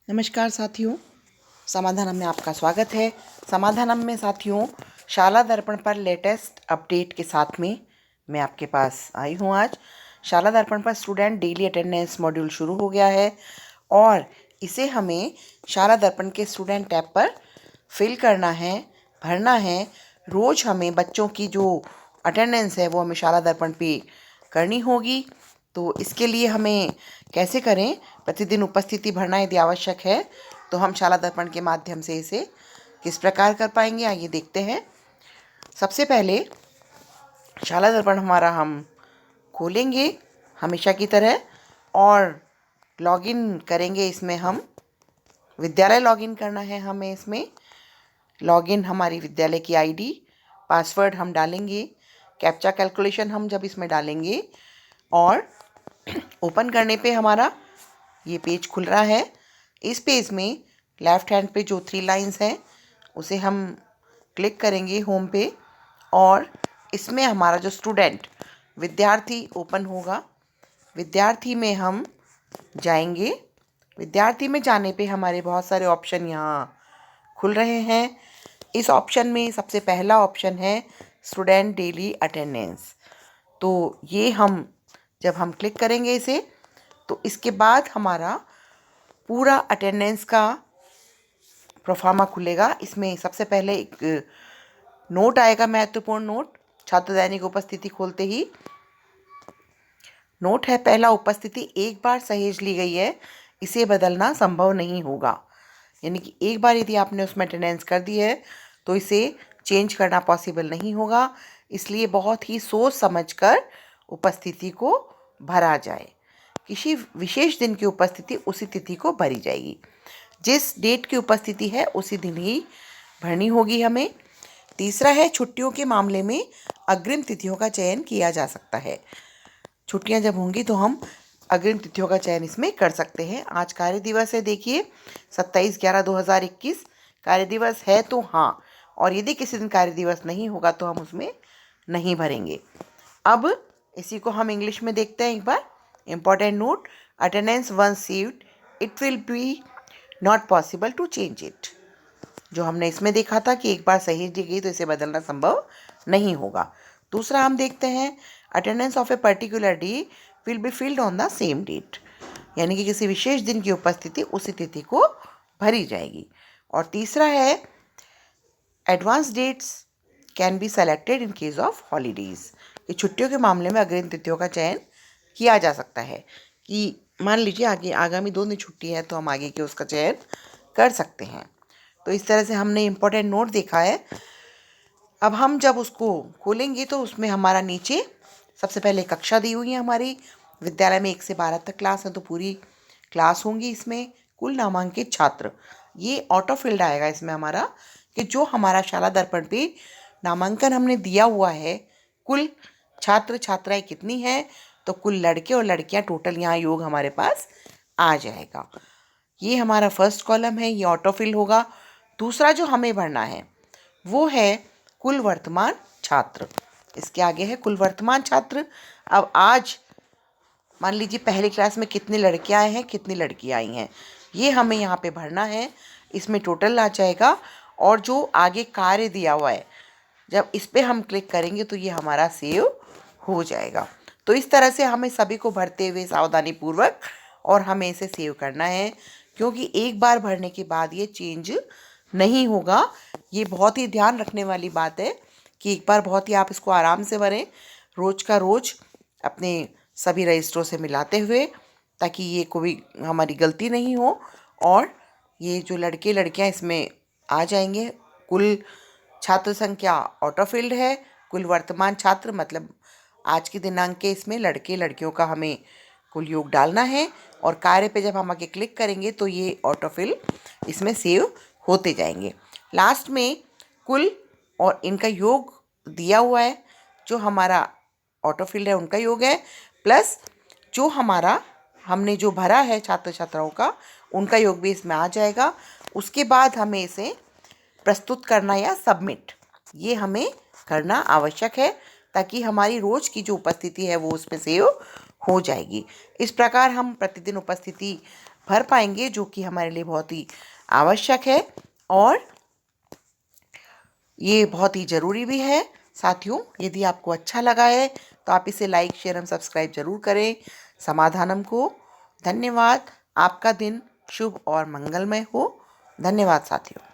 नमस्कार साथियों, समाधानम में आपका स्वागत है। समाधानम में साथियों शाला दर्पण पर लेटेस्ट अपडेट के साथ में मैं आपके पास आई हूँ। आज शाला दर्पण पर स्टूडेंट डेली अटेंडेंस मॉड्यूल शुरू हो गया है और इसे हमें शाला दर्पण के स्टूडेंट टैब पर फिल करना है, भरना है। रोज़ हमें बच्चों की जो अटेंडेंस है वो हमें शाला दर्पण पे करनी होगी। तो इसके लिए हमें कैसे करें, प्रतिदिन उपस्थिति भरना यदि आवश्यक है तो हम शाला दर्पण के माध्यम से इसे किस प्रकार कर पाएंगे, आइए देखते हैं। सबसे पहले शाला दर्पण हमारा हम खोलेंगे हमेशा की तरह और लॉगिन करेंगे। इसमें हम विद्यालय लॉगिन करना है। हमें इसमें लॉगिन हमारी विद्यालय की आईडी, पासवर्ड हम डालेंगे, कैप्चा कैलकुलेशन हम जब इसमें डालेंगे और ओपन करने पे हमारा ये पेज खुल रहा है। इस पेज में लेफ़्ट हैंड पे जो 3 लाइंस हैं उसे हम क्लिक करेंगे होम पे और इसमें हमारा जो स्टूडेंट विद्यार्थी ओपन होगा। विद्यार्थी में हम जाएंगे। विद्यार्थी में जाने पे हमारे बहुत सारे ऑप्शन यहाँ खुल रहे हैं। इस ऑप्शन में सबसे पहला ऑप्शन है स्टूडेंट डेली अटेंडेंस। तो ये जब हम क्लिक करेंगे इसे तो इसके बाद हमारा पूरा अटेंडेंस का प्रोफार्मा खुलेगा। इसमें सबसे पहले एक नोट आएगा, महत्वपूर्ण नोट। छात्र दैनिक उपस्थिति खोलते ही नोट है पहला, उपस्थिति एक बार सहेज ली गई है, इसे बदलना संभव नहीं होगा। यानी कि एक बार यदि आपने उसमें अटेंडेंस कर दी है तो इसे चेंज करना पॉसिबल नहीं होगा। इसलिए बहुत ही सोच समझकर उपस्थिति को भरा जाए। किसी विशेष दिन की उपस्थिति उसी तिथि को भरी जाएगी। जिस डेट की उपस्थिति है उसी दिन ही भरनी होगी हमें। तीसरा है छुट्टियों के मामले में अग्रिम तिथियों का चयन किया जा सकता है। छुट्टियां जब होंगी तो हम अग्रिम तिथियों का चयन इसमें कर सकते हैं। आज कार्य दिवस है, देखिए 27/11/2021 कार्य दिवस है तो हाँ, और यदि किसी दिन कार्य दिवस नहीं होगा तो हम उसमें नहीं भरेंगे। अब इसी को हम इंग्लिश में देखते हैं एक बार। Important note, attendance once saved it will be not possible to change it. जो हमने इसमें देखा था कि एक बार सही दी गई तो इसे बदलना संभव नहीं होगा। दूसरा हम देखते हैं attendance of a particular day will be filled on the same date. यानी कि किसी विशेष दिन की उपस्थिति उसी तिथि को भरी जाएगी। और तीसरा है advance dates can be selected in case of holidays. कि छुट्टियों के मामले में अग्रिम तिथियों का चयन किया जा सकता है कि मान लीजिए आगामी 2 दिन छुट्टी है तो हम आगे के उसका चयन कर सकते हैं। तो इस तरह से हमने इम्पोर्टेंट नोट देखा है। अब हम जब उसको खोलेंगे तो उसमें हमारा नीचे सबसे पहले कक्षा दी हुई है हमारी। विद्यालय में 1 से 12 तक क्लास है तो पूरी क्लास होंगी। इसमें कुल नामांकित छात्र, ये ऑटो फिल्ड आएगा इसमें हमारा कि जो हमारा शाला दर्पण पे नामांकन हमने दिया हुआ है, कुल छात्र छात्राएं कितनी हैं, तो कुल लड़के और लड़कियां टोटल यहाँ योग हमारे पास आ जाएगा। ये हमारा फर्स्ट कॉलम है, ये ऑटो फिल होगा। दूसरा जो हमें भरना है वो है कुल वर्तमान छात्र। इसके आगे है कुल वर्तमान छात्र। अब आज मान लीजिए पहली क्लास में कितने लड़के आए हैं, कितनी लड़कियां आई हैं, ये हमें यहाँ पे भरना है। इसमें टोटल आ जाएगा और जो आगे कार्य दिया हुआ है जब इस पर हम क्लिक करेंगे तो ये हमारा सेव हो जाएगा। तो इस तरह से हमें सभी को भरते हुए सावधानी पूर्वक और हमें इसे सेव करना है, क्योंकि एक बार भरने के बाद ये चेंज नहीं होगा। ये बहुत ही ध्यान रखने वाली बात है कि एक बार बहुत ही आप इसको आराम से भरें, रोज़ का रोज़ अपने सभी रजिस्टरों से मिलाते हुए, ताकि ये कोई हमारी गलती नहीं हो। और ये जो लड़के लड़कियां इसमें आ जाएंगे। कुल छात्र संख्या ऑटो फिल्ड है, कुल वर्तमान छात्र मतलब आज के दिनांक के इसमें लड़के लड़कियों का हमें कुल योग डालना है। और कार्य पे जब हम आगे क्लिक करेंगे तो ये ऑटो फिल इसमें सेव होते जाएंगे। लास्ट में कुल और इनका योग दिया हुआ है, जो हमारा ऑटो फिल्ड है उनका योग है, प्लस जो हमारा हमने जो भरा है छात्र छात्राओं का उनका योग भी इसमें आ जाएगा। उसके बाद हमें इसे प्रस्तुत करना या सबमिट, ये हमें करना आवश्यक है, ताकि हमारी रोज़ की जो उपस्थिति है वो उसमें सेव हो जाएगी। इस प्रकार हम प्रतिदिन उपस्थिति भर पाएंगे, जो कि हमारे लिए बहुत ही आवश्यक है और ये बहुत ही ज़रूरी भी है। साथियों, यदि आपको अच्छा लगा है तो आप इसे लाइक, शेयर एवं सब्सक्राइब जरूर करें। समाधानम को धन्यवाद। आपका दिन शुभ और मंगलमय हो। धन्यवाद साथियों।